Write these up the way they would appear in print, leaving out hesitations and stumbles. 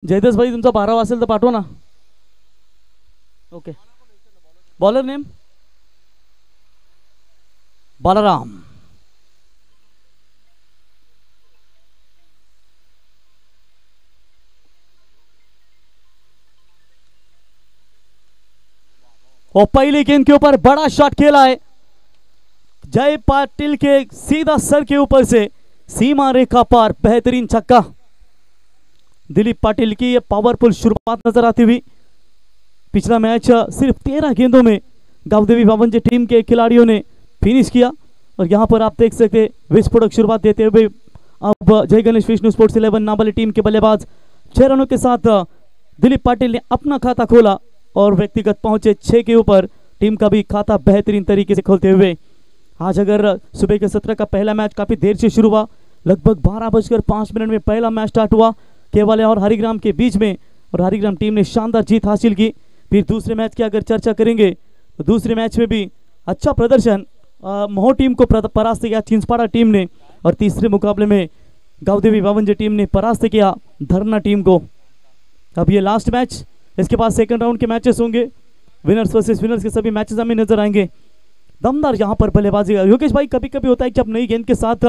जयदेश भाई तुमचा 12 असेल तर पाठवा ना. ओके. Bowler name Balaram. और पहली गेंद के ऊपर बड़ा शॉट खेला है जय पाटिल के सीधा सर के ऊपर से सीमा रेखा पार. बेहतरीन छक्का. दिलीप पाटिल की ये पावरफुल शुरुआत नजर आती हुई. पिछला मैच सिर्फ 13 गेंदों में गावदेवी बावनजी टीम के खिलाड़ियों ने फिनिश किया और यहां पर आप देख सकते विस्फोटक शुरुआत देते हुए अब जय गणेश विष्णु स्पोर्ट्स 11 नाबालिग टीम के बल्लेबाज 6 रनों के साथ दिलीप पाटिल ने अपना खाता खोला और व्यक्तिगत पहुंचे 6 के ऊपर. टीम का भी खाता बेहतरीन तरीके से खोलते हुए. आज अगर सुबह के सत्र का पहला मैच काफी देर से शुरू हुआ, लगभग 12:05 में पहला मैच स्टार्ट हुआ केवल और हरिग्राम के बीच में और हरिग्राम टीम ने शानदार जीत हासिल की. फिर दूसरे मैच की अगर चर्चा करेंगे तो दूसरे मैच में भी अच्छा प्रदर्शन मोहो टीम को परास्त किया चिंचपाड़ा टीम ने और तीसरे मुकाबले में गावदेवी बावनजी टीम ने परास्त किया धरना टीम को. अब ये लास्ट मैच, इसके बाद सेकंड राउंड के मैचेस होंगे. विनर्स वर्सेस विनर्स के सभी मैचेस हमें नजर आएंगे. दमदार यहाँ पर बल्लेबाजी. योगेश भाई कभी कभी होता है कि जब नई गेंद के साथ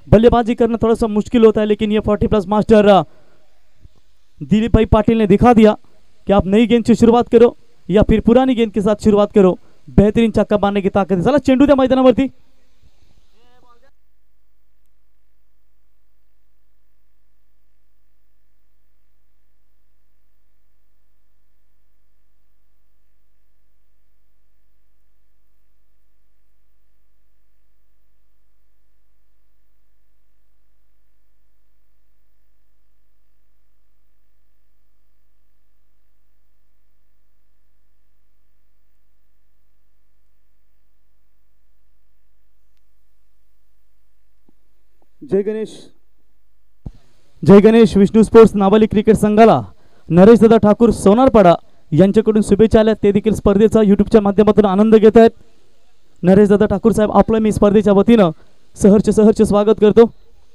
बल्लेबाजी करना थोड़ा सा मुश्किल होता है, लेकिन ये 40+ मास्टर दिलीप भाई पाटिल ने दिखा दिया कि आप नई गेंद से शुरुआत करो या फिर पुरानी गेंद के साथ शुरुआत करो. बेहतरीन छक्का मारने की ताकत है. चला चेंडू द्या मैदानावरती. जय गणेश विष्णू स्पोर्ट्स नाबालिग क्रिकेट संघाला नरेश दादा ठाकूर सोनारपाडा यांच्याकडून शुभेच्छा आल्या. ते देखील स्पर्धेचा युट्यूबच्या माध्यमातून आनंद घेत आहेत. नरेश दादा ठाकूर साहेब आपलं मी स्पर्धेच्या वतीनं सहर्ष स्वागत करतो.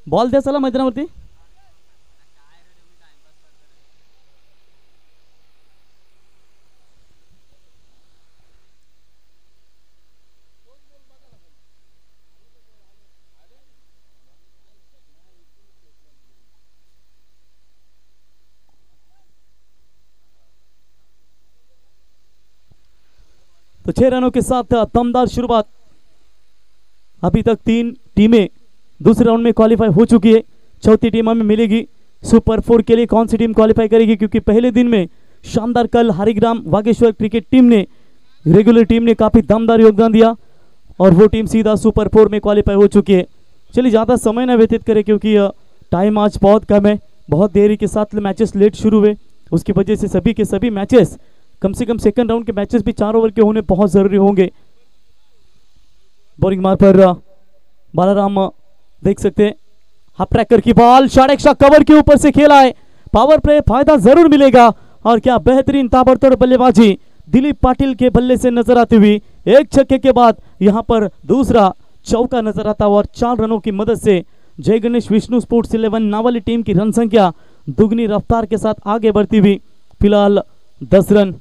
बॉल द्या चला मैदानावरती. तो 6 रनों के साथ दमदार शुरुआत. अभी तक 3 टीमें दूसरे राउंड में क्वालिफाई हो चुकी है. चौथी टीम हमें मिलेगी. सुपर 4 के लिए कौन सी टीम क्वालिफाई करेगी, क्योंकि पहले दिन में शानदार कल हरिग्राम वागेश्वर क्रिकेट टीम ने रेगुलर टीम ने काफी दमदार योगदान दिया और वो टीम सीधा सुपर 4 में क्वालिफाई हो चुकी है. चलिए ज़्यादा समय ना व्यतीत करें क्योंकि टाइम आज बहुत कम है. बहुत देरी के साथ मैचेस लेट शुरू हुए, उसकी वजह से सभी के सभी मैचेस कम से कम सेकंड राउंड के मैचेस भी 4 ओवर के होने बहुत जरूरी होंगे. बोरिंग मार पर बालाराम देख सकते हैं. हाफ ट्रैकर की बॉल शॉर्ट एक्स्ट्रा कवर के ऊपर से खेला है. पावर प्ले फायदा जरूर मिलेगा. और क्या बेहतरीन ताबड़तोड़ बल्लेबाजी दिलीप पाटिल के बल्ले से नजर आती हुई. एक छक्के के बाद यहां पर दूसरा चौका नजर आता हुआ और 4 रनों की मदद से जय गणेश विष्णु स्पोर्ट्स 11 नाबालिग टीम की रन संख्या दुगनी रफ्तार के साथ आगे बढ़ती हुई. फिलहाल 10 रन.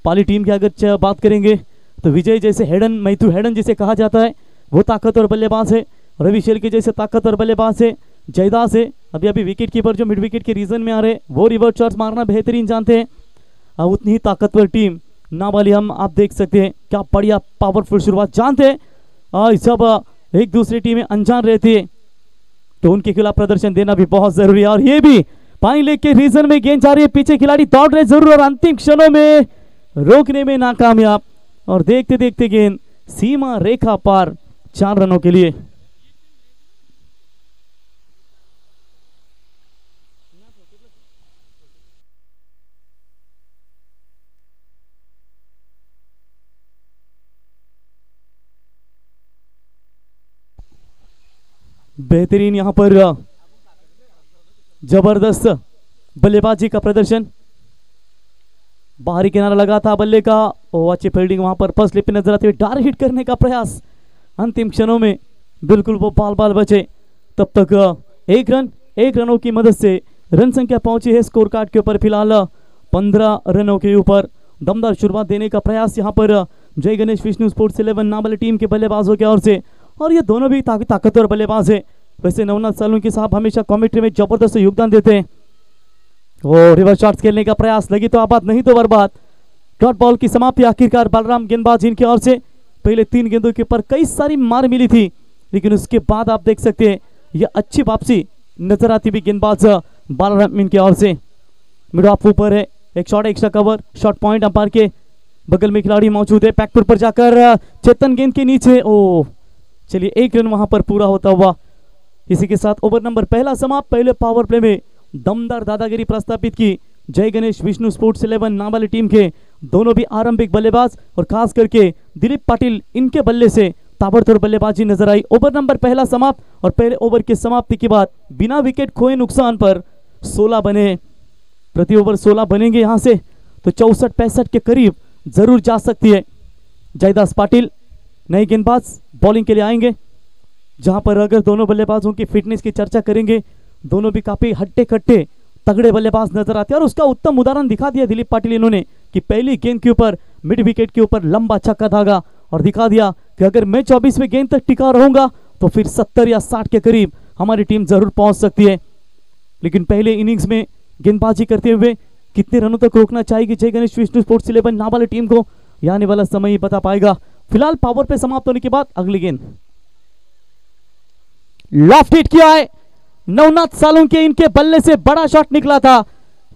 पाली टीम की अगर बात करेंगे तो विजय जैसे हेडन, मैथ्यू हेडन जिसे कहा जाता है, वो ताकतवर बल्लेबाज है. रवि शेल्के जैसे ताकतवर बल्लेबाज है. जयदास है. अभी विकेट कीपर जो मिड विकेट के रीजन में आ रहे वो रिवर्स शॉट्स मारना बेहतरीन जानते हैं. उतनी ही ताकतवर टीम नाबालिग हम आप देख सकते हैं. क्या बढ़िया पावरफुल शुरुआत जानते हैं. सब एक दूसरी टीमें अनजान रहती है तो उनके खिलाफ प्रदर्शन देना भी बहुत जरूरी है. और ये भी पानी लेक के रीजन में गेंद जा रही है. पीछे खिलाड़ी दौड़ रहे जरूर और अंतिम क्षणों में रोकने में नाकामयाब. और देखते देखते गेंद सीमा रेखा पार 4 रनों के लिए. बेहतरीन यहां पर जबरदस्त बल्लेबाजी का प्रदर्शन. बाहरी किनारा लगा था बल्ले का. अच्छी फील्डिंग वहां पर फर्स्ट स्लिप पे नजर आती हुई. डायरेक्ट हिट करने का प्रयास. अंतिम क्षणों में बिल्कुल वो बाल बचे. तब तक 1 रनों की मदद से रन संख्या पहुंची है स्कोर कार्ड के ऊपर फिलहाल 15 रनों के ऊपर। दमदार शुरुआत देने का प्रयास यहाँ पर जय गणेश विष्णु स्पोर्ट्स 11 नाम वाली टीम के बल्लेबाजों की ओर से, और ये दोनों भी ताकतवर बल्लेबाज है। वैसे नवनाथ सालुंके साहब हमेशा कमेंट्री में जबरदस्त योगदान देते हैं। वो रिवर्स शॉट्स खेलने का प्रयास, लगी तो आबाद नहीं तो बर्बाद। डॉट बॉल की समाप्ति आखिरकार बलराम गेंदबाज इनकी ओर से। पहले 3 गेंदों के ऊपर कई सारी मार मिली थी, लेकिन उसके बाद आप देख सकते हैं यह अच्छी वापसी नजर आती हुई गेंदबाज बलराम इनकी ओर से। मिड ऑफ ऊपर है, एक shot extra cover, shot point umpire के बगल में खिलाड़ी मौजूद है। बैकफुट पर जाकर चेतन गेंद के नीचे, ओ चलिए 1 रन वहां पर पूरा होता हुआ। इसी के साथ ओवर नंबर पहला समाप्त। पहले पावर प्ले में दमदार दादागिरी प्रस्तावित की जय गणेश विष्णु स्पोर्ट्स 11 नाम वाली टीम के दोनों भी आरंभिक बल्लेबाज, और खास करके दिलीप पाटिल इनके बल्ले से ताबड़तोड़ बल्लेबाजी नजर आई। ओवर नंबर पहला समाप्त, और पहले ओवर की समाप्ति के बाद बिना विकेट खोए नुकसान पर 16 बने। प्रति ओवर 16 बनेंगे यहां से तो 64-65 के करीब जरूर जा सकती है। जयदास पाटिल नए गेंदबाज बॉलिंग के लिए आएंगे, जहां पर अगर दोनों बल्लेबाजों की फिटनेस की चर्चा करेंगे, दोनों भी काफी हट्टे कट्टे तगड़े बल्लेबाज नजर आते हैं। और उसका उत्तम उदाहरण दिखा दिया दिलीप पाटिल इन्होंने कि पहली गेंद के ऊपर मिड विकेट के ऊपर लंबा छक्का धागा, और दिखा दिया कि अगर मैं 24वें गेंद तक टिका रहूंगा तो फिर 70 या 60 के करीब हमारी टीम जरूर पहुंच सकती है। लेकिन पहले इनिंग्स में गेंदबाजी करते हुए कितने रनों तक रोकना चाहिए जय गणेश विष्णु स्पोर्ट्स 11 नाम वाली टीम को, यह आने वाला समय ही बता पाएगा। फिलहाल पावर पे समाप्त होने के बाद अगली गेंद लॉफ्ट हिट किया है नवनाथ सालुंके, इनके बल्ले से बड़ा शॉट निकला था,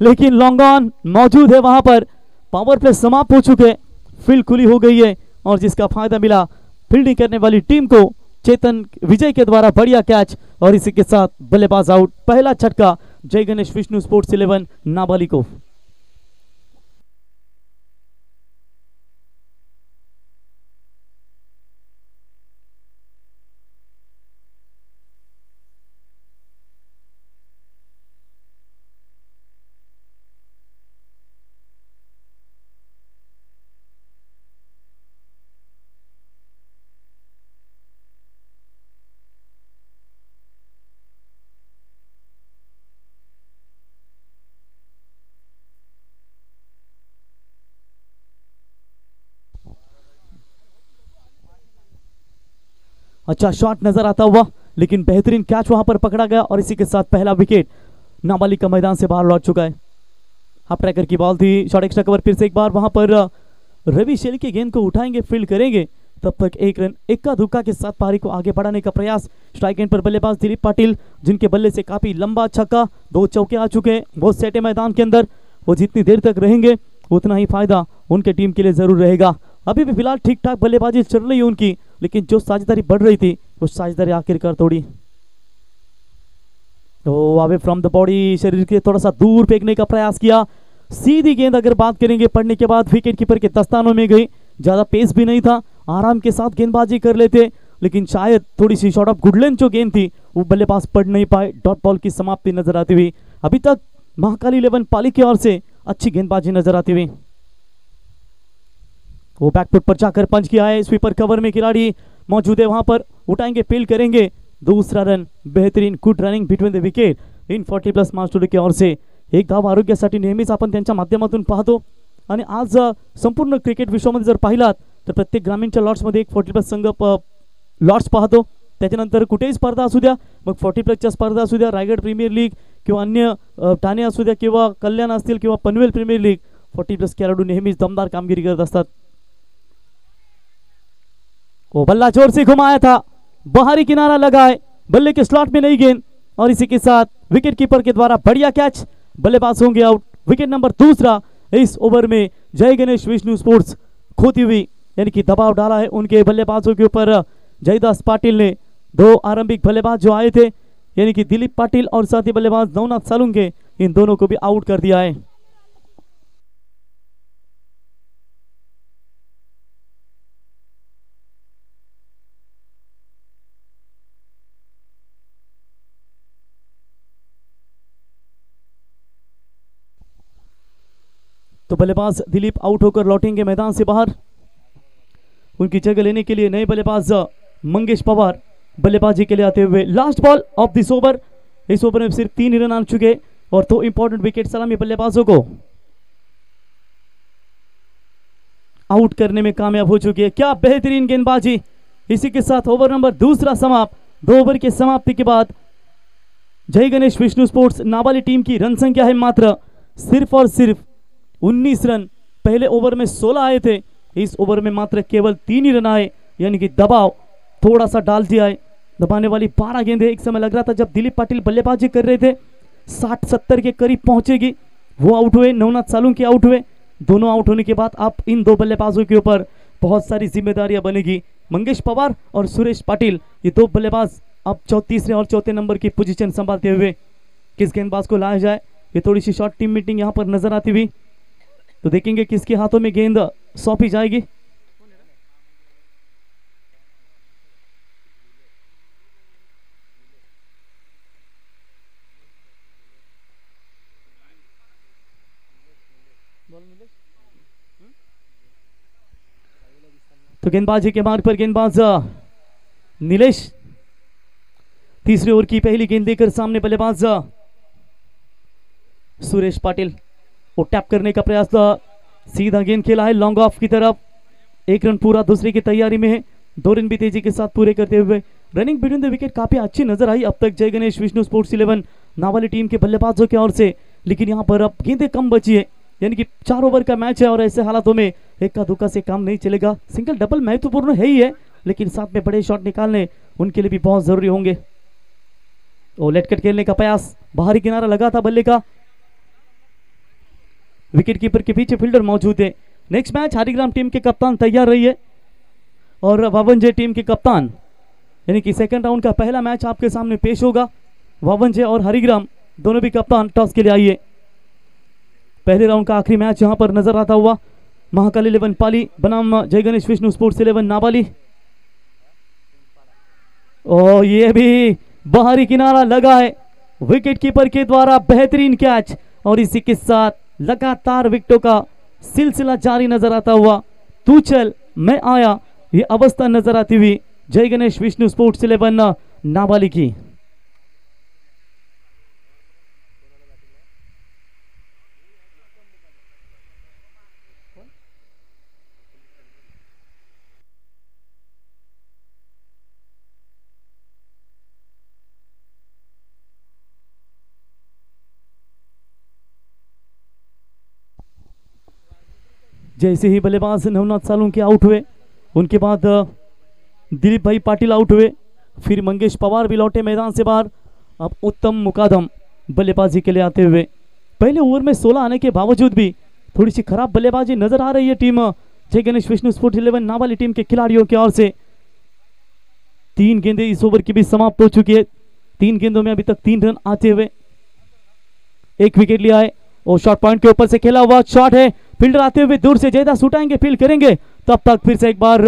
लेकिन लॉन्ग ऑन मौजूद है वहां पर। पावर प्ले समाप्त हो चुके, फील्ड खुली हो गई है, और जिसका फायदा मिला फील्डिंग करने वाली टीम को चेतन विजय के द्वारा बढ़िया कैच, और इसी के साथ बल्लेबाज आउट। पहला झटका जय गणेश विष्णु स्पोर्ट्स 11 नाबाली को। अच्छा शॉट नजर आता हुआ, लेकिन बेहतरीन कैच वहां पर पकड़ा गया, और इसी के साथ पहला विकेट नाबालिग का मैदान से बाहर लौट चुका है। हाफ ट्रैकर की बॉल थी, शॉट एक्स्ट्रा कवर। फिर से एक बार वहां पर रवि शेली की गेंद को उठाएंगे, फील्ड करेंगे, तब तक 1 रन इक्का दुक्का के साथ पारी को आगे बढ़ाने का प्रयास। स्ट्राइक एंड पर बल्लेबाज दिलीप पाटिल, जिनके बल्ले से काफी लंबा छक्का, 2 चौके आ चुके हैं, बहुत सेटे मैदान के अंदर। वो जितनी देर तक रहेंगे उतना ही फायदा उनके टीम के लिए जरूर रहेगा। अभी भी फिलहाल ठीक ठाक बल्लेबाजी चल रही है उनकी, लेकिन जो साझेदारी बढ़ रही थी वो साझेदारी आखिरकार तोड़ी। तो अवे फ्रॉम द बॉडी, शरीर के थोड़ा सा दूर फेंकने का प्रयास किया। सीधी गेंद अगर बात करेंगे पड़ने के बाद विकेट कीपर के दस्तानों में गई। ज्यादा पेस भी नहीं था, आराम के साथ गेंदबाजी कर लेते, लेकिन शायद थोड़ी सी शॉर्ट ऑफ गुडलेंथ जो गेंद थी वो बल्लेबाज पढ़ नहीं पाए। डॉट बॉल की समाप्ति नजर आती हुई। अभी तक महाकाली 11 पाली की ओर से अच्छी गेंदबाजी नजर आती हुई। वो बैकफुट पर जाकर पंच किया है, स्वीपर कवर में खिलाड़ी मौजूद है, वहां पर उठाएंगे, फील्ड करेंगे, दूसरा रन। बेहतरीन good running between the wicket in 40+ master की ओर से एक धाव आरोग्यासाठी नेहमीच आपण त्यांच्या माध्यमातून पाहतो। आणि आज संपूर्ण क्रिकेट विश्वामध्ये जर पाहिलात तर प्रत्येक ग्रामीणच्या लॉट्समध्ये एक 40+ संघ लॉट्स पाहतो। त्याच्यानंतर कुठेही स्पर्धा असू द्या, मग 40+च्या स्पर्धा असू द्या, रायगड प्रीमियर लीग किंवा अन्य ठाणे असू द्या किंवा कल्याण असतील किंवा पनवेल प्रीमियर लीग, 40+ खेळाडू नेहमीच दमदार कामगिरी करत असतात। वो बल्ला जोर से घुमाया था, बाहरी किनारा लगा है, बल्ले के स्लॉट में नहीं गेंद, और इसी के साथ विकेट कीपर के द्वारा बढ़िया कैच, बल्लेबाज होंगे आउट। विकेट नंबर दूसरा इस ओवर में जय गणेश विष्णु स्पोर्ट्स खोती हुई, यानी कि दबाव डाला है उनके बल्लेबाजों के ऊपर। जयदास पाटिल ने 2 आरंभिक बल्लेबाज जो आए थे, यानी कि दिलीप पाटिल और साथी बल्लेबाज नवनाथ सालुंके, इन दोनों को भी आउट कर दिया है। तो बल्लेबाज दिलीप आउट होकर लौटेंगे मैदान से बाहर। उनकी जगह लेने के लिए नए बल्लेबाज मंगेश पवार बल्लेबाजी के लिए आते हुए। Last ball of this over, इस ओवर में सिर्फ 3 रन आ चुके, और 2 इंपॉर्टेंट विकेट सलामी बल्लेबाजों को आउट करने में कामयाब हो चुकी है। क्या बेहतरीन गेंदबाजी। इसी के साथ ओवर नंबर दूसरा समाप्त। 2 ओवर की समाप्ति के बाद जय गणेश विष्णु स्पोर्ट्स नाबाली टीम की रन संख्या है मात्र सिर्फ और सिर्फ 19 रन। पहले ओवर में 16 आए थे, इस ओवर में मात्र केवल 3 ही रन आए, यानी कि दबाव थोड़ा सा डाल दिया है। दबाने वाली 12 गेंदें। एक समय लग रहा था जब दिलीप पाटिल बल्लेबाजी कर रहे थे 60-70 के करीब पहुंचेगी, वो आउट हुए, नवनाथ सालुंकी आउट हुए। दोनों आउट होने के बाद अब इन 2 बल्लेबाजों के ऊपर बहुत सारी जिम्मेदारियां बनेगी। मंगेश पवार और सुरेश पाटिल, ये 2 बल्लेबाज अब तीसरे और चौथे नंबर की पोजीशन संभालते हुए किस गेंदबाज को लाया जाए, ये थोड़ी सी शॉर्ट टीम मीटिंग यहां पर नजर आती हुई। तो देखेंगे किसके हाथों में गेंद सौंपी जाएगी। तो गेंदबाजी के मार्ग पर गेंदबाज नीलेश तीसरे ओवर की पहली गेंद लेकर सामने बल्लेबाज सुरेश पाटिल वो टैप करने का प्रयास था, सीधा गेंद खेला है लॉन्ग ऑफ की तरफ। 1 रन पूरा, दूसरे की तैयारी में है, 2 रन भी तेजी के साथ पूरे करते हुए। रनिंग बिटवीन द विकेट काफी अच्छी नजर आई अब तक जय गणेश विष्णु स्पोर्ट्स 11 नावाली टीम के बल्लेबाजों की ओर से, लेकिन यहां पर अब गेंदें कम बची है, यानी कि 4 ओवर का मैच है और ऐसे हालातों में इक्का दुक्का से काम नहीं चलेगा। सिंगल डबल महत्वपूर्ण है ही है, लेकिन साथ में बड़े शॉट निकालने उनके लिए भी बहुत जरूरी होंगे। और लेट कट खेलने का प्रयास, बाहरी किनारा लगा था बल्ले का, विकेट कीपर के पीछे फील्डर मौजूद है। नेक्स्ट मैच हरिग्राम टीम के कप्तान तैयार रही है और वावंजे टीम के कप्तान, यानी कि सेकंड राउंड का पहला मैच आपके सामने पेश होगा। वावंजे और हरिग्राम दोनों भी कप्तान टॉस के लिए आइए। पहले राउंड का आखिरी मैच यहां पर नजर आता हुआ महाकाल 11 पाली बनाम जय गणेश विष्णु स्पोर्ट्स 11 नाबाली। और ये भी बाहरी किनारा लगा है, विकेट कीपर के द्वारा बेहतरीन कैच, और इसी के साथ लगातार विकेटों का सिलसिला जारी नजर आता हुआ। तू चल मैं आया, ये अवस्था नजर आती हुई जय गणेश विष्णु स्पोर्ट्स 11 नाबाली की। जैसे ही बल्लेबाज नवनाथ सालुंकी आउट हुए, उनके बाद दिलीप भाई पाटिल आउट हुए, फिर मंगेश पवार भी लौटे मैदान से बाहर। अब उत्तम मुकादम बल्लेबाजी के लिए आते हुए, पहले ओवर में 16 आने के बावजूद भी थोड़ी सी खराब बल्लेबाजी नजर आ रही है टीम जय गणेश विष्णु स्पोर्ट्स 11 नाबाली टीम के खिलाड़ियों की ओर से। 3 गेंदें इस ओवर की भी समाप्त हो चुकी है, 3 गेंदों में अभी तक 3 रन आते हुए 1 विकेट लिया है। और शॉर्ट पॉइंट के ऊपर से खेला हुआ शॉट है, फील्डर आते हुए दूर से ज्यादा सुटाएंगे, फील्ड करेंगे, तब तक फिर से एक बार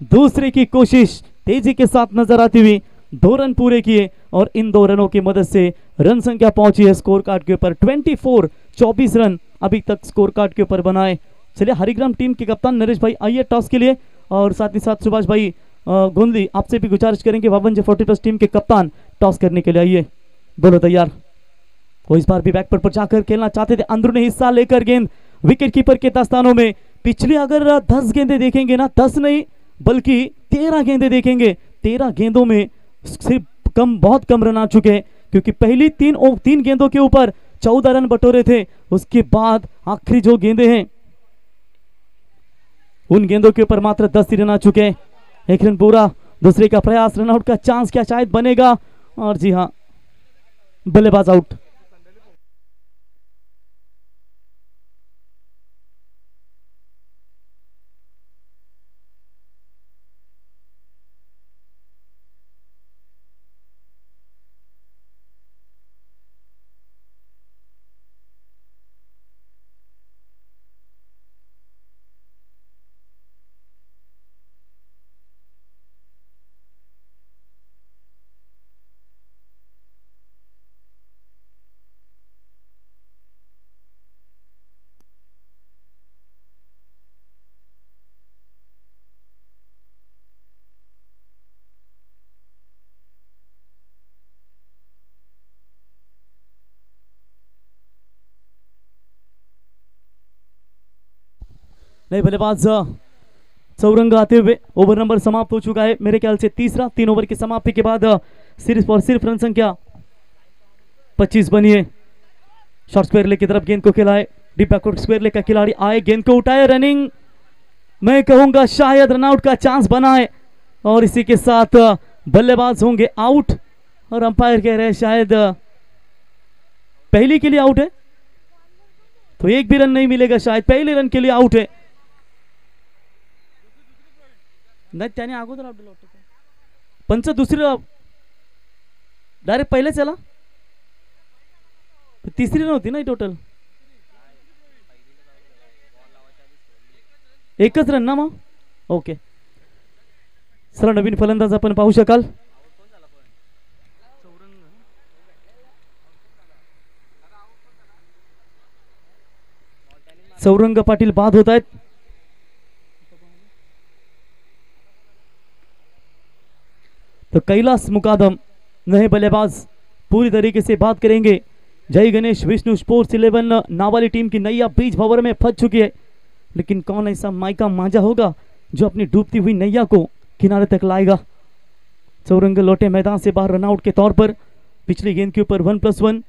दूसरे की कोशिश तेजी के साथ नजर आती हुई। 2 रन पूरे किए और इन 2 रनों की मदद से रन संख्या पहुंची है स्कोर कार्ड के ऊपर 24 रन अभी तक स्कोर कार्ड के ऊपर बनाए। चलिए हरिग्राम टीम के कप्तान नरेश भाई आइए टॉस के लिए, और साथ ही साथ सुभाष भाई गोंदली आपसे भी गुजारिश करेंगे 52 टीम के कप्तान टॉस करने के लिए आइए। बोलो तैयार। वो इस बार भी बैक पर जाकर खेलना चाहते थे, अंदरूनी हिस्सा लेकर गेंद विकेट कीपर के दस्तानों में। पिछली अगर 10 गेंदें देखेंगे ना, 10 नहीं बल्कि 13 गेंदें देखेंगे, 13 गेंदों में सिर्फ बहुत कम रन आ चुके हैं, क्योंकि पहली 3 गेंदों के ऊपर 14 रन बटोरे थे। उसके बाद आखिरी जो गेंदें हैं उन गेंदों के ऊपर मात्र 10 रन आ चुके हैं। 1 रन पूरा, दूसरे का प्रयास, रनआउट का चांस क्या शायद बनेगा, और जी हाँ बल्लेबाज आउट। नए बल्लेबाज चौरंग आते हुए। ओवर नंबर समाप्त हो चुका है, मेरे ख्याल से तीसरा। 3 ओवर की समाप्ति के बाद सिर्फ और सिर्फ रन संख्या 25 बनी है। शॉर्ट स्क्वायर लेग की तरफ गेंद को खिलाए, डीप बैकवर्ड स्क्वायर लेग का खिलाड़ी आए, गेंद को उठाए, रनिंग मैं कहूंगा शायद रनआउट का चांस बना है और इसी के साथ बल्लेबाज होंगे आउट और अंपायर कह रहे हैं शायद पहली के लिए आउट है, तो एक भी रन नहीं मिलेगा, शायद पहले रन के लिए आउट है। नाही त्याने अगोदर आउट दिला होता, पंच दुसरी डायरेक्ट पहले चला, तीसरी नव्हती ना टोटल, एकच रन ना मग. ओके, चला नवीन फलंदाज आपण पाहू शकाल. चौरंग पाटील बाद होत आहेत. तो कैलाश मुकादम नए बल्लेबाज पूरी तरीके से बात करेंगे. जय गणेश विष्णु स्पोर्ट्स 11 नावाली टीम की नैया बीच भंवर में फंस चुकी है, लेकिन कौन ऐसा माइका मांझा होगा जो अपनी डूबती हुई नैया को किनारे तक लाएगा. चौरंग लौटे मैदान से बाहर रनआउट के तौर पर. पिछली गेंद के ऊपर 1+1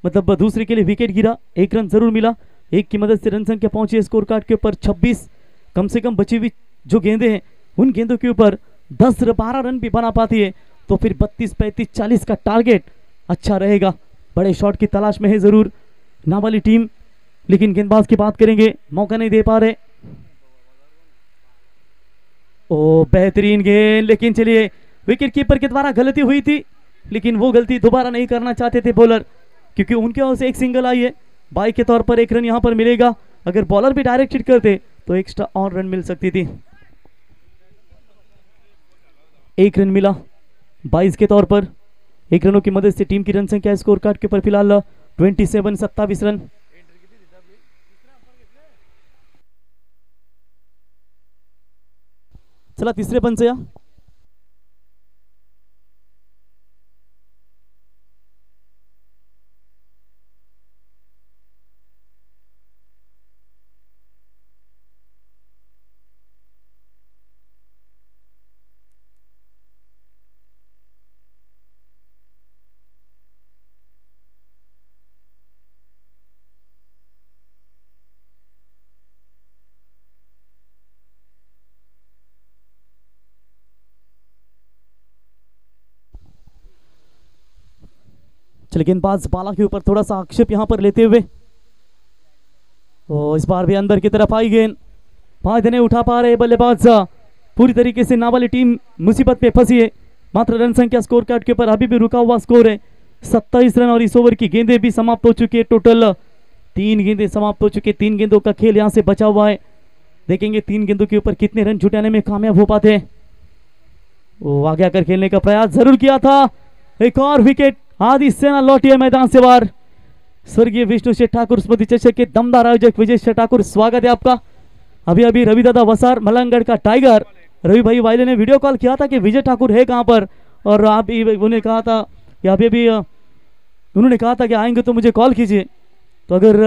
मतलब दूसरे के लिए विकेट गिरा, एक रन जरूर मिला. एक की मदद से रन संख्या पहुंची स्कोर कार्ड के ऊपर 26. कम से कम बची हुई जो गेंदें हैं उन गेंदों के ऊपर 10-12 रन भी बना पाती है तो फिर 32, 35, 40 का टारगेट अच्छा रहेगा. बड़े शॉट की तलाश में है जरूर नावाली टीम, लेकिन गेंदबाज की बात करेंगे, मौका नहीं दे पा रहे. ओ बेहतरीन गेंद, लेकिन चलिए विकेट कीपर के द्वारा गलती हुई थी, लेकिन वो गलती दोबारा नहीं करना चाहते थे बॉलर, क्योंकि उनके ओर से एक सिंगल आई है. बाई के तौर पर एक रन यहां पर मिलेगा. अगर बॉलर भी डायरेक्ट हिट करते तो एक्स्ट्रा और रन मिल सकती थी. एक रन मिला 22 के तौर पर. एक रनों की मदद से टीम की रन संख्या स्कोर कार्ड के ऊपर फिलहाल 27 रन. चला तीसरे पंच या गेंदबाज बाला के ऊपर थोड़ा सा आक्षेप यहां पर लेते हुए, इस बार भी अंदर की तरफ आई गेंद, फायदे नहीं उठा पा रहे बल्लेबाज. पूरी तरीके से नावाली टीम मुसीबत में फंसी है. मात्र रन संख्या स्कोर कार्ड के ऊपर अभी भी रुका हुआ स्कोर है 27 रन और इस ओवर की गेंदें भी समाप्त हो चुकी है. टोटल 3 गेंदें समाप्त हो चुकी है. 3 गेंदों का खेल यहां से बचा हुआ है. देखेंगे 3 गेंदों के ऊपर कितने रन जुटाने में कामयाब हो पाते हैं. वो आगे आकर खेलने का प्रयास जरूर किया था. एक और विकेट, आदि सेना लौटी है मैदान से बाहर. स्वर्गीय विष्णु शेठ ठाकुर स्मृति चषक के दमदार आयोजक विजय शेठ ठाकुर, स्वागत है आपका. अभी अभी रविदादा वसार मलंगगढ़ का टाइगर रवि भाई वाइले ने वीडियो कॉल किया था कि विजय ठाकुर है कहां पर, और आप उन्हें कहा था कि अभी अभी उन्होंने कहा था कि आएंगे तो मुझे कॉल कीजिए. तो अगर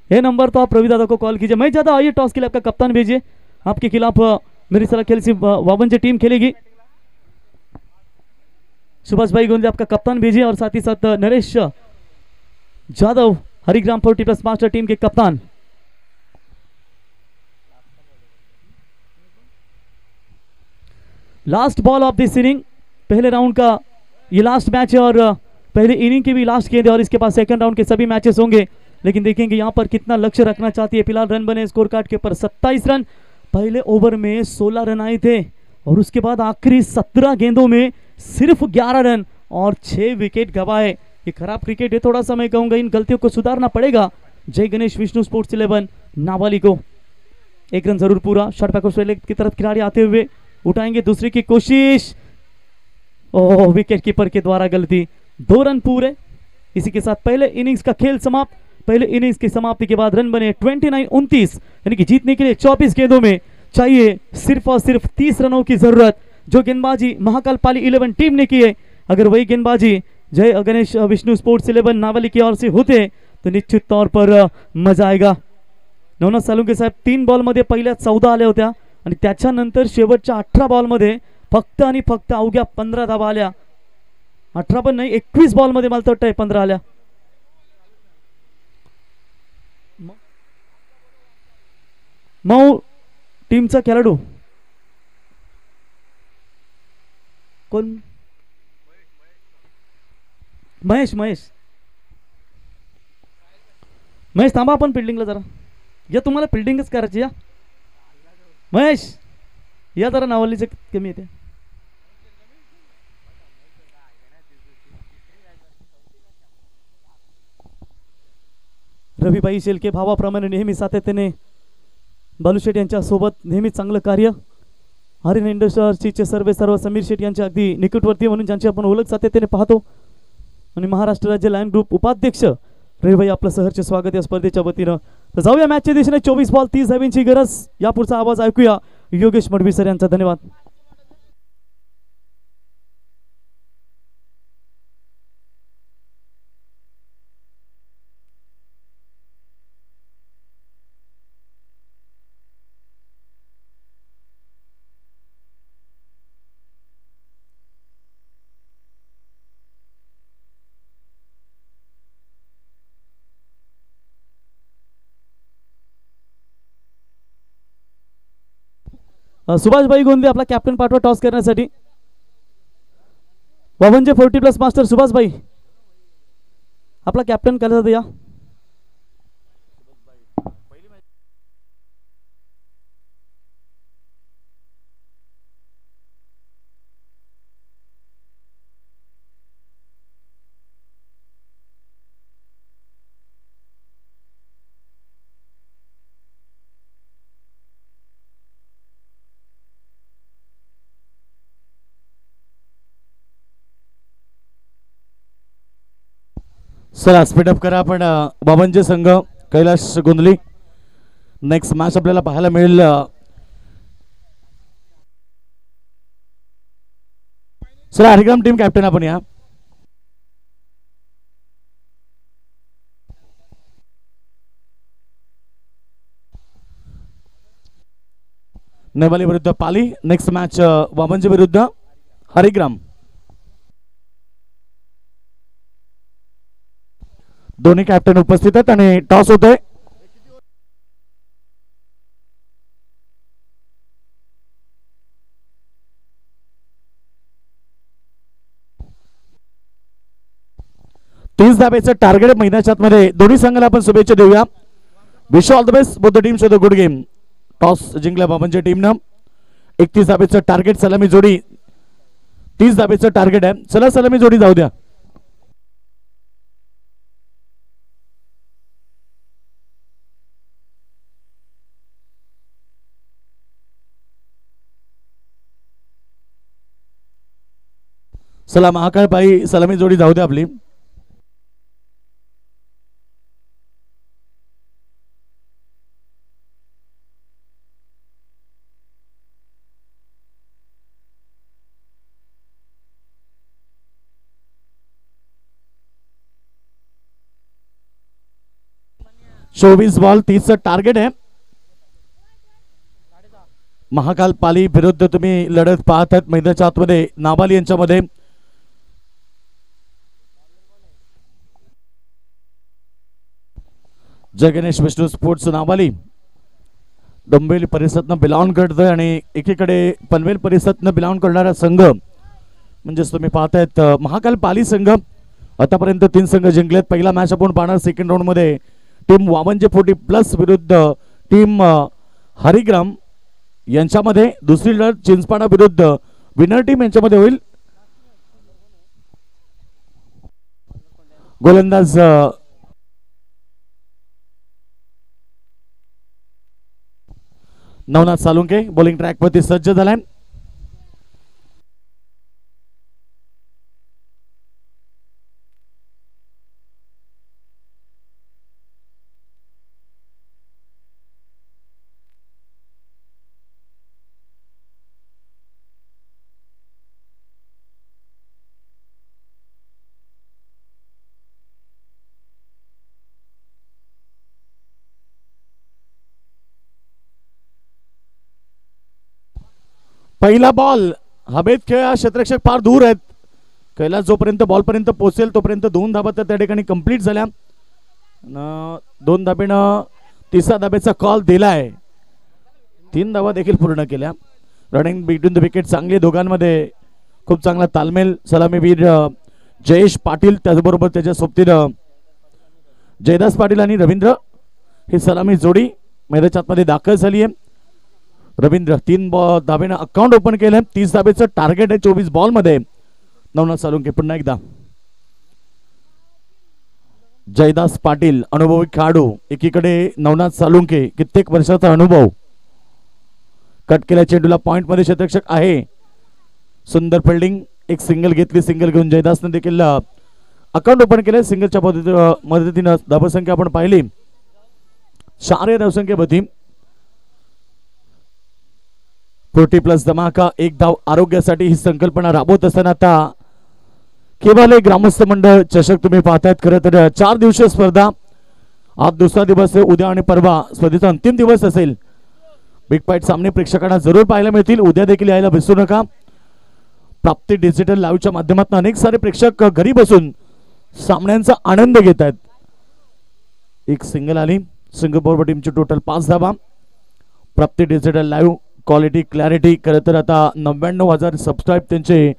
ये नंबर तो आप रविदादा को कॉल कीजिए. मैं चाहता आइए टॉस के लिए आपका कप्तान भेजिए. आपके खिलाफ मेरी सलाह खेल से 52 टीम खेलेगी. सुभाष भाई गोंदे आपका कप्तान भेजिए और साथ ही साथ नरेश जादव हरिग्राम 40+ मास्टर टीम के कप्तान. Last ball of this inning, पहले राउंड का ये लास्ट मैच है और पहले इनिंग की भी लास्ट गेंद है और इसके बाद सेकंड राउंड के सभी मैचेस होंगे. लेकिन देखेंगे यहां पर कितना लक्ष्य रखना चाहती है. फिलहाल रन बने स्कोर कार्ड के ऊपर 27 रन. पहले ओवर में 16 रन आए थे और उसके बाद आखिरी 17 गेंदों में सिर्फ 11 रन और 6 विकेट गंवाए. ये खराब क्रिकेट है, थोड़ा सा मैं कहूंगा इन गलतियों को सुधारना पड़ेगा जय गणेश विष्णु स्पोर्ट्स 11 नावाली को. एक रन जरूर पूरा. शॉट बैक की तरफ खिलाड़ी आते हुए उठाएंगे दूसरी की कोशिश. ओह, विकेट कीपर के द्वारा गलती. 2 रन पूरे. इसी के साथ पहले इनिंग्स का खेल समाप्त. पहले इनिंग्स की समाप्ति के बाद रन बने 29-29, यानी कि जीतने के लिए 24 गेंदों में चाहिए सिर्फ और सिर्फ 30 रनों की जरूरत, जो गेंदबाजी महाकाल पाली 11 टीम ने की है. अगर वही गेंदबाजी जय गणेश विष्णु स्पोर्ट्स 11 नावाली की ओर से होते तो निश्चित तौर पर मजा आएगा. नवनाथ सालुंके साहेब 3 बॉलमध्ये पहिल्या 14 आल्या होत्या आणि त्याच्यानंतर शेवटच्या 18 बॉलमध्ये फक्त आणि फक्त अवघ्या 15 धावा आल्या. 18 पण नाही, 21 बॉलमध्ये मला तर वाटतंय 15 आल्या. मऊ टीमचा खेळाडू कोण? महेश महेश महेश थांबा, आपण फिल्डिंगला जरा या. तुम्हाला फिल्डिंगच करायची या. महेश या जरा, नावलीचे कमी येते. रविभाई शेलके भावाप्रमाणे नेहमी सातत्याने बालूशेठ यांच्या सोबत नेहमी चांगलं कार्य. आर्यन इंडस्ट्रीजचे सर्व समीर शेठ यांच्या अगदी निकटवर्ती म्हणून ज्यांची आपण ओळख सातत्याने पाहतो. आणि महाराष्ट्र राज्य लायन ग्रुप उपाध्यक्ष रविभाई, आपलं सहर्ष स्वागत या स्पर्धेच्या वतीनं. तर जाऊया मॅचच्या दिशेने. 24 बॉल 30 धावांची गरज. यापुढचा आवाज ऐकूया योगेश मडवी सर यांचा. धन्यवाद. सुभाषभाई गोंदे आपला कॅप्टन पाठवा टॉस करण्यासाठी. 40+ मास्टर सुभाषभाई आपला कॅप्टन करायचा या. चला स्पीडअप करा आपण. बाबांचे संघ कैलाश गोंधली. नेक्स्ट मॅच आपल्याला पाहायला मिळेल. चला हरिग्राम टीम कॅप्टन आपण या. नेवाली विरुद्ध पाली. नेक्स्ट मॅच बाबांचे विरुद्ध हरिग्राम. दोन्ही कॅप्टन उपस्थित आहेत आणि टॉस होतोय. तीस धाब्याचं टार्गेट महिन्याच्या आतमध्ये. दोन्ही संघाला आपण शुभेच्छा देऊया. Wish all the best both the teams for the good game. Toss जिंकल्या बाबांच्या टीमनं. 31 धाब्याचं टार्गेट. सलामी जोडी 30 धाब्याचं टार्गेट आहे. चला सलामी जोडी जाऊ द्या. चला महाकाळ पायी सलामी जोडी जाऊ द्या आपली. चोवीस बॉल 30 टार्गेट आहे. महाकाल पाली विरुद्ध तुम्ही लढत पाहत आहात मैदानाच्या आतमध्ये नाबाली यांच्यामध्ये. जय गणेश विष्णू स्पोर्ट्स नावाली डोंबिवली परिसरातनं बिलॉंग करतोय आणि एकीकडे पनवेल परिसरातनं बिलॉंग करणारा संघ म्हणजेच तुम्ही पाहतायत महाकाल पाली संघ. आतापर्यंत 3 संघ जिंकलेत. पहिला मॅच आपण पाहणार सेकंड राऊंड मध्ये टीम 5240+ विरुद्ध टीम हरिग्राम यांच्यामध्ये. दुसरी लढत चिंचपाडा विरुद्ध विनर टीम यांच्यामध्ये होईल. गोलंदाज नवनाथ सालुंके बॉलिंग ट्रॅक वरती सज्ज झालाय. पहिला बॉल हवेत खेळा, क्षेत्ररक्षक फार दूर आहेत. कैलास जोपर्यंत बॉलपर्यंत पोहोचेल तोपर्यंत 2 धाबा तर त्या ठिकाणी कंप्लीट झाल्या. 2 धाबेनं तिसऱ्या धाब्याचा कॉल दिलाय. 3 धाबा देखील पूर्ण केल्या. रनिंग बिटवीन द विकेट चांगली दोघांमध्ये, खूप चांगला तालमेल. सलामीवीर जयेश पाटील, त्याचबरोबर त्याच्या सोबतीनं जयदास पाटील आणि रवींद्र ही सलामी जोडी मैदानाच्या आतमध्ये दाखल झाली आहे. रवींद्र 3 धाबेनं अकाउंट ओपन केलं. 30 धाबेचं टार्गेट आहे 24 बॉल मध्ये. नवनाथ सालुंके पुन्हा एकदा. जयदास पाटील अनुभवी खेळाडू, एकीकडे नवनाथ सालुंके कित्येक वर्षाचा अनुभव. कट केल्या चेंडूला पॉइंट मध्ये क्षेत्ररक्षक आहे. सुंदर फिल्डिंग, एक सिंगल घेतली. सिंगल घेऊन जयदासने देखील अकाउंट ओपन केले. सिंगलच्या मदतीनं धावसंख्या आपण पाहिली. 4 धावसंख्येमध्ये 40+ धमाका, 1 धाव आरोग्यासाठी ही संकल्पना राबवत असताना आता केवाले ग्रामस्थ मंडळ चषक तुम्ही पाहतायत. खरं तर 4 दिवसीय स्पर्धा, आज दुसरा दिवस आहे. उद्या आणि परवा स्पर्धेचा अंतिम दिवस असेल. बिग फाईट सामने प्रेक्षकांना जरूर पाहायला मिळतील. उद्या देखील यायला विसरू नका. प्राप्ती डिजिटल लाईव्हच्या माध्यमातून अनेक सारे प्रेक्षक घरी बसून सामन्यांचा आनंद घेत आहेत. एक सिंगल आली. सिंगापूर टीमची टोटल 5 धावा. प्राप्ती डिजिटल लाईव्ह क्वालिटी क्लॅरिटी. खरं तर आता 99,000 सबस्क्राईब त्यांचे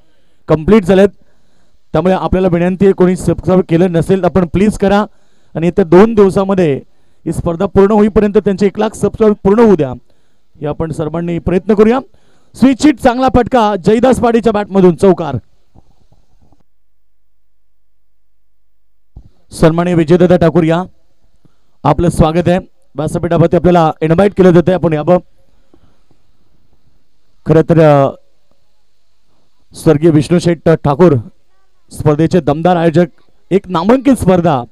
कंप्लीट झालेत. त्यामुळे आपल्याला विनंती आहे, कोणी सबस्क्राईब केलं नसेल आपण प्लीज करा. आणि येत्या 2 दिवसामध्ये ही स्पर्धा पूर्ण होईपर्यंत त्यांचे 1 लाख सबस्क्राईब पूर्ण होऊ द्या, हे आपण सर्वांनी प्रयत्न करूया. स्विच हिट, चांगला फटका जयदास पाटीलच्या बॅटमधून, चौकार. सन्माननीय विजयदादा ठाकूर या, आपलं स्वागत आहे. व्यासपीठावरती आपल्याला इन्व्हाइट केलं जातं, आपण यावं. खरं तर स्वर्गीय विष्णू शेठ ठाकूर स्पर्धेचे दमदार आयोजक. एक नामांकित स्पर्धा,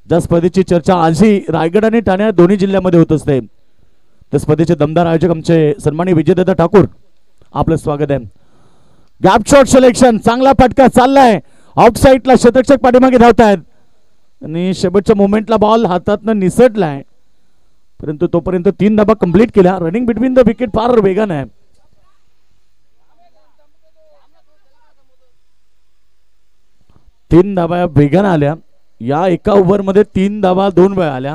ज्या स्पर्धेची चर्चा आजही रायगड आणि ठाणे दोन्ही जिल्ह्यामध्ये होत असते. त्या स्पर्धेचे दमदार आयोजक आमचे सन्माननीय विजयदादा ठाकूर, आपलं स्वागत आहे. गॅप शॉट सिलेक्शन, चांगला फटका चाललाय आउटसाइडला. क्षेत्ररक्षक पाठीमागे धावतायत आणि शेवटच्या मोमेंटला बॉल हातातनं निसटलाय, परंतु तोपर्यंत 3 धाबा कंप्लीट केल्या. रनिंग बिटवीन द विकेट फार वेगानं आहे. तीन धाबा वेगानं आल्या. या एका ओव्हरमध्ये 3 धाबा 2 वेळा आल्या.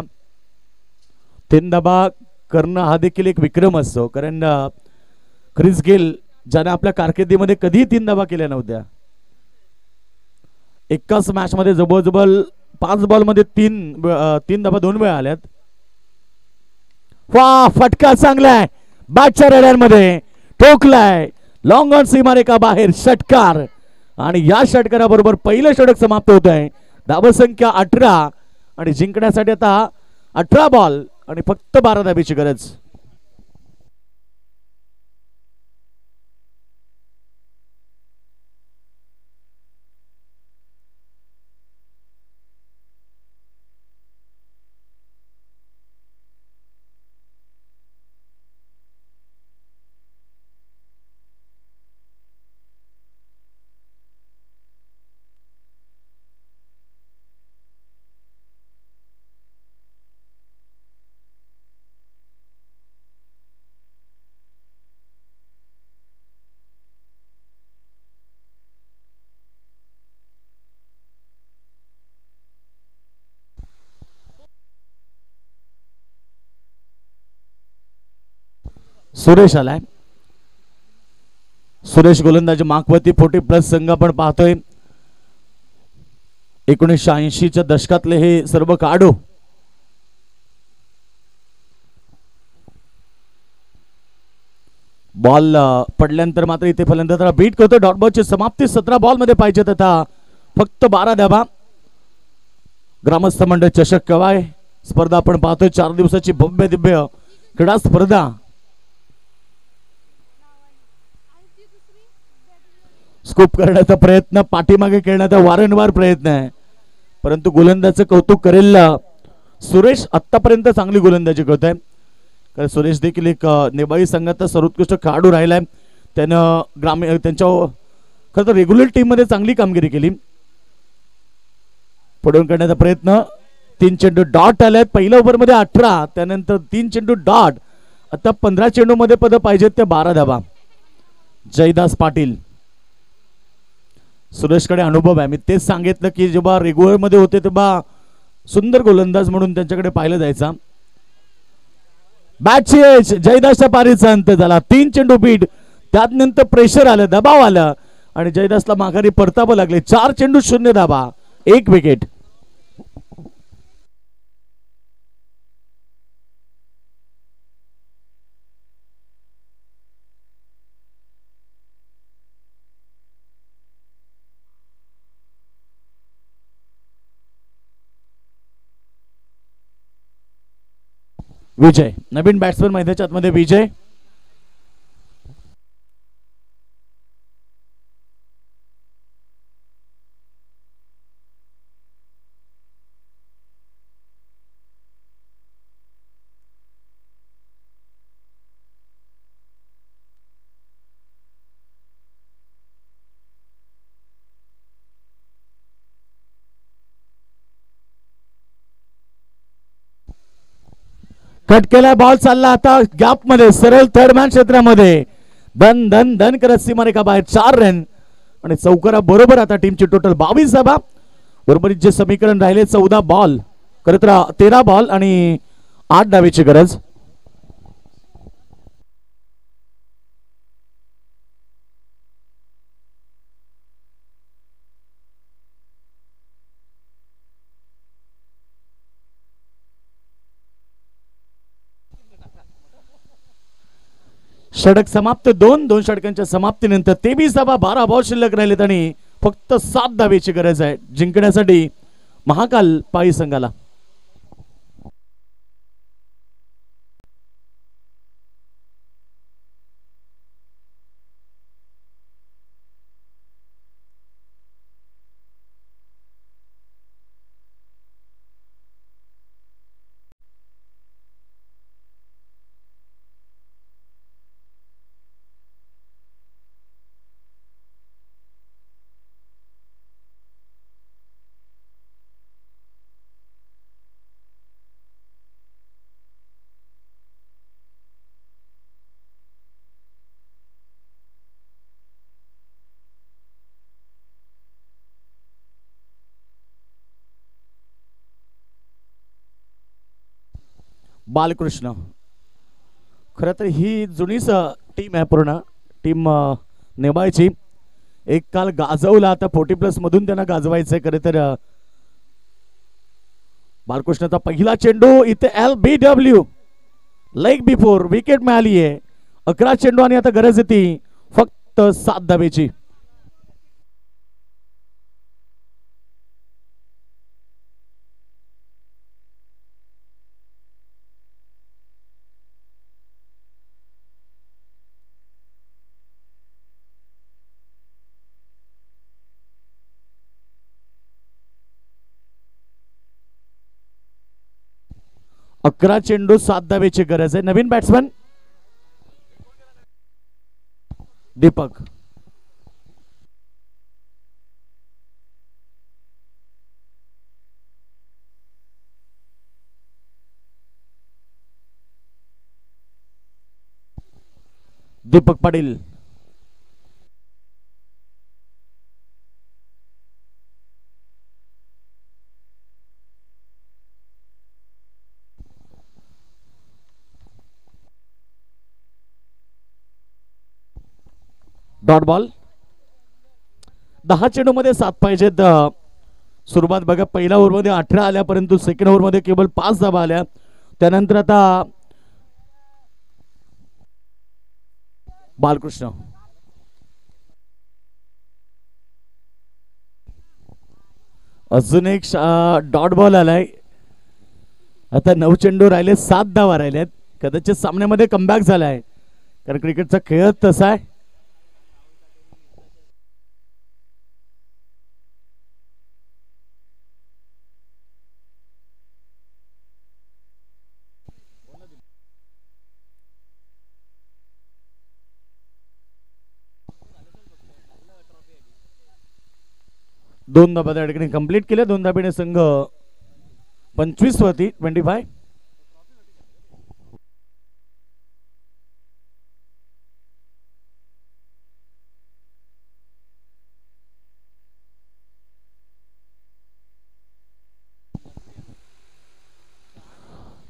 3 धाबा करणं हा देखील एक विक्रम असतो, कारण क्रिस गेल ज्याने आपल्या कारकिर्दीमध्ये कधीही 3 धाबा केल्या नव्हत्या. एकाच मॅच मध्ये जवळजवळ 5 बॉलमध्ये 3 धाबा 2 वेळा आल्यात. वा, फटका चांगलाय, बॅटच्या रेड्यांमध्ये ठोकलाय, लॉंग ऑन सीमारेखा बाहेर, षटकार. आणि या षटकाराबरोबर पहिलं षटक समाप्त होत आहे. धावसंख्या 18 आणि जिंकण्यासाठी आता 18 बॉल आणि फक्त 12 धाबीची गरज. सुरेश आलाय. सुरेश गोलंदाजी मागवरती 40+ संघ आपण पाहतोय. 1980च्या दशकातले हे सर्व काढू. बॉल पडल्यानंतर मात्र इथे फलंदाजाला बीट करतो. डॉट बॉलची समाप्ती 17 बॉल मध्ये पाहिजे, आता फक्त 12 धाबा. ग्रामस्थ मंडळ चषक कवाय स्पर्धा आपण पाहतोय. 4 दिवसाची भव्य दिव्य क्रीडा स्पर्धा. स्कूप करण्याचा प्रयत्न, पाठीमागे खेळण्याचा वारंवार प्रयत्न आहे, परंतु गोलंदाजाचं कौतुक करेल सुरेश. आतापर्यंत चांगली गोलंदाजी करतोय, कारण सुरेश देखील एक नेबाळी संघाचा सर्वोत्कृष्ट खेळाडू राहिलाय. त्यानं त्यांच्या खरं तर रेग्युलर टीम मध्ये चांगली कामगिरी केली. पडून करण्याचा प्रयत्न. 3 चेंडू डॉट आल्यात. पहिल्या ओव्हर मध्ये 18, त्यानंतर 3 चेंडू डॉट. आता 15 चेंडू मध्ये पद पाहिजेत त्या 12 धाबा. जयदास पाटील. सुरेशकडे अनुभव आहे. मी तेच सांगितलं की जेव्हा रेग्युलर मध्ये होते तेव्हा सुंदर गोलंदाज म्हणून त्यांच्याकडे पाहिलं जायचं. बॅटची एज जयदासच्या पारीचा अंत झाला. 3 चेंडू बीट. त्यात नंतर प्रेशर आलं, दबाव आलं आणि जयदासला माघारी परतावं लागले. 4 चेंडू 0 धावा, 1 विकेट. विजय नवीन बॅट्समन मैदानाच्या आतमध्ये. विजय कट केला. बॉल चालला आता गॅप मध्ये सरळ थर्ड मॅन क्षेत्रामध्ये. धन धन धन करत सीमारेखा बाहेर 4 रन आणि चौकारा बरोबर. आता टीमची टोटल 22 धावा. बरोबरीत जे समीकरण राहिले 14 बॉल करत 13 बॉल आणि 8 धावेची गरज. षटक समाप्त. 2 षटकांच्या समाप्तीनंतर 23 धावा, 12 बॉल शिल्लक राहिलेत आणि फक्त 7 धावेची गरज आहे जिंकण्यासाठी महाकाल पाळी संघाला. बालकृष्ण. खरं तर ही जुनीच टीम आहे. पूर्ण टीम नेवायची. एक काल गाजवला, आता 40+ मधून त्यांना गाजवायचंय. खरं तर बालकृष्णचा पहिला चेंडू इथे LBW लेग बिफोर विकेट मिळाली आहे. 11 चेंडू आणि आता गरज येते फक्त 7 धावेची. अकरा चेंडू 7 धावेची गरज आहे. नवीन batsman Deepak. Deepak Patil. Dot ball. 10 चेंडू मध्ये 7 पाहिजेत. सुरुवात बघा, पहिल्या ओव्हरमध्ये 18 आल्या, परंतु सेकंड ओव्हरमध्ये केवळ 5 धावा आल्या. त्यानंतर आता बालकृष्ण. अजून एक डॉट बॉल आलाय. आता 9 चेंडू राहिले, 7 धावा राहिल्यात. कदाचित सामन्यामध्ये कमबॅक झालाय, कारण क्रिकेटचा खेळ तसा आहे. दोन धाबा त्या ठिकाणी कंप्लीट केल्या. 2 धाबेने संघ 25 वरती 25.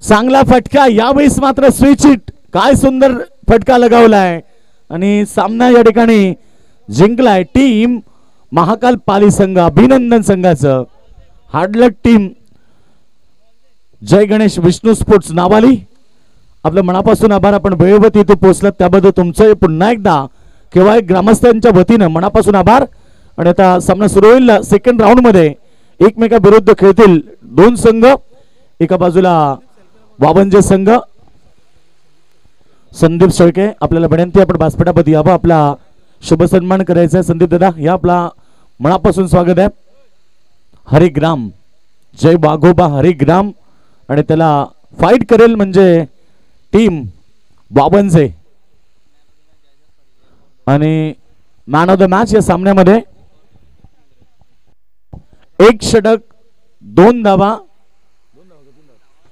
चांगला फटका यावेळेस मात्र स्विच हिट काय सुंदर फटका लगावलाय आणि सामना या ठिकाणी जिंकलाय टीम महाकाल पाली संघ. अभिनंदन संघाचं. हार्डलक टीम. जय गणेश विष्णू स्पोर्ट्स नावाली आपल्या मनापासून आभार. आपण वेळेवरती इथे पोहोचलात त्याबद्दल तुमचं पुन्हा एकदा केवळ ग्रामस्थांच्या वतीनं मनापासून आभार. आणि आता सामना सुरू होईल. सेकंड राऊंड मध्ये एकमेकाविरुद्ध खेळतील दोन संघ. एका बाजूला वावंजे संघ. संदीप शेळके आपल्याला विनंती आपण व्यासपीठामध्ये यावं. आपला शुभ सन्मान करायचा आहे. संदीप दादा या आपला मनापासून स्वागत आहे. हरिग्राम जय वाघोबा हरिग्राम आणि त्याला फाईट करेल म्हणजे टीम वावंजे. आणि मॅन ऑफ द मॅच या सामन्यामध्ये 1 षटक 2 धावा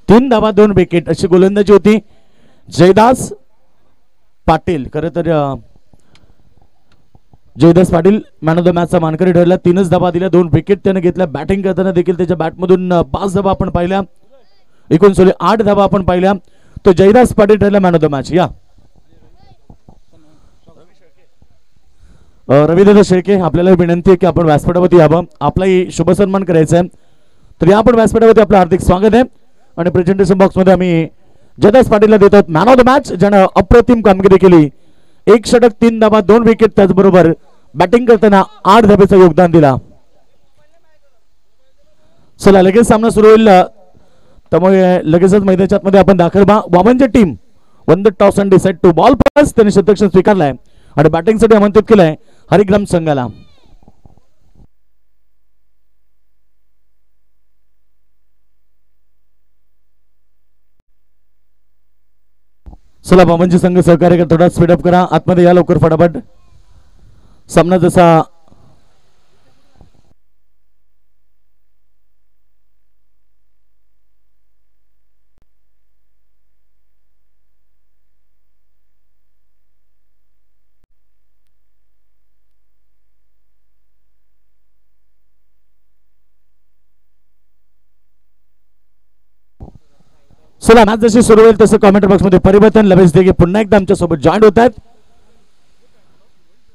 3 धावा 2 विकेट अशी गोलंदाजी होती. जयदास पाटील खरं तर Jaydas Patil man of the मॅचचा मानकरी ठरला. 3च धावा दिल्या 2 विकेट त्याने घेतल्या. बॅटिंग करताना देखील त्याच्या बॅटमधून 5 धावा आपण पाहिल्या. एकूण 8 धावा आपण पाहिल्या. तो जयदास पाटील ठरला मॅन ऑफ द मॅच. या रविदादा शेळके आपल्याला विनंती आहे की आपण व्यासपीठावरती यावं. आपलाही शुभ सन्मान करायचा आहे. तर या आपण व्यासपीठावरती आपलं हार्दिक स्वागत आहे. आणि प्रेझेंटेशन बॉक्स मध्ये आम्ही जयदास पाटीलला देत आहोत मॅन ऑफ द मॅच ज्यानं अप्रतिम कामगिरी केली. 1 षटक 3 धावा 2 विकेट त्याचबरोबर बॅटिंग करताना 8 धाब्याचं योगदान दिला. चला लगेच सामना सुरू होईल. त्यामुळे लगेचच मैदानाच्या आतमध्ये आपण दाखल व्हा. वामनची team won the toss and decide to bowl first त्यांनी शतक स्वीकारलाय आणि बॅटिंगसाठी आमंत्रित केलंय हरिग्राम संघाला. चला वामनची संघ सहकार्य करा. थोडा स्पीडअप करा. आतमध्ये या लवकर फटाफट. सामना जसा चला मॅच जशी सुरू होईल तसं कॉमेंट बॉक्स मध्ये परिवर्तन लवेश देगे पुन्हा एकदा आमच्या सोबत जॉईन होत आहेत.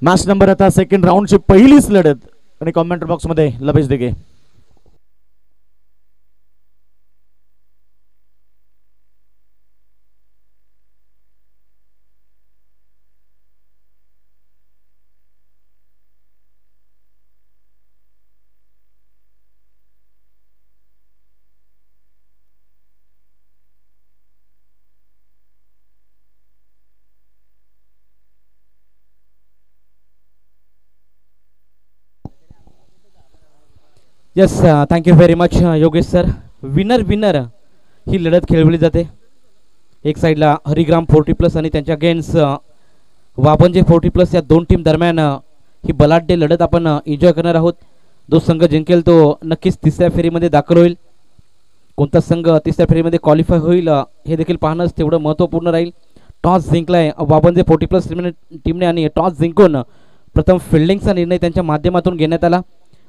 मॅच नंबर आता सेकंड राऊंडची पहिलीच लढत आणि कॉमेंट बॉक्स मध्ये Lavesh Dege. Yes thank you very much Yogesh sir. Winner winner ही लढत खेळवली जाते. एक साईडला हरिग्राम 40+ आणि त्यांच्या अगेन्स्ट वाबंजे 40+ या दोन टीम दरम्यान ही बलाढ्य लढत आपण एन्जॉय करणार आहोत. जो संघ जिंकेल तो नक्कीच तिसऱ्या फेरीमध्ये दाखल होईल. कोणता संघ तिसऱ्या फेरीमध्ये क्वालिफाय होईल हे देखील पाहणंच तेवढं महत्त्वपूर्ण राहील. टॉस जिंकलाय वाबंजे 40+ टीमने आणि टॉस जिंकून प्रथम फिल्डिंगचा निर्णय त्यांच्या माध्यमातून घेण्यात आला.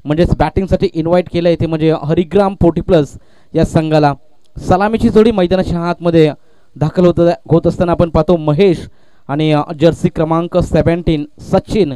म्हणजेच बॅटिंगसाठी इन्व्हाइट केलं आहे ते म्हणजे हरिग्राम 40+ या संघाला. सलामीची जोडी मैदानाच्या आतमध्ये दाखल होत असताना आपण पाहतो महेश आणि जर्सी क्रमांक 17 सचिन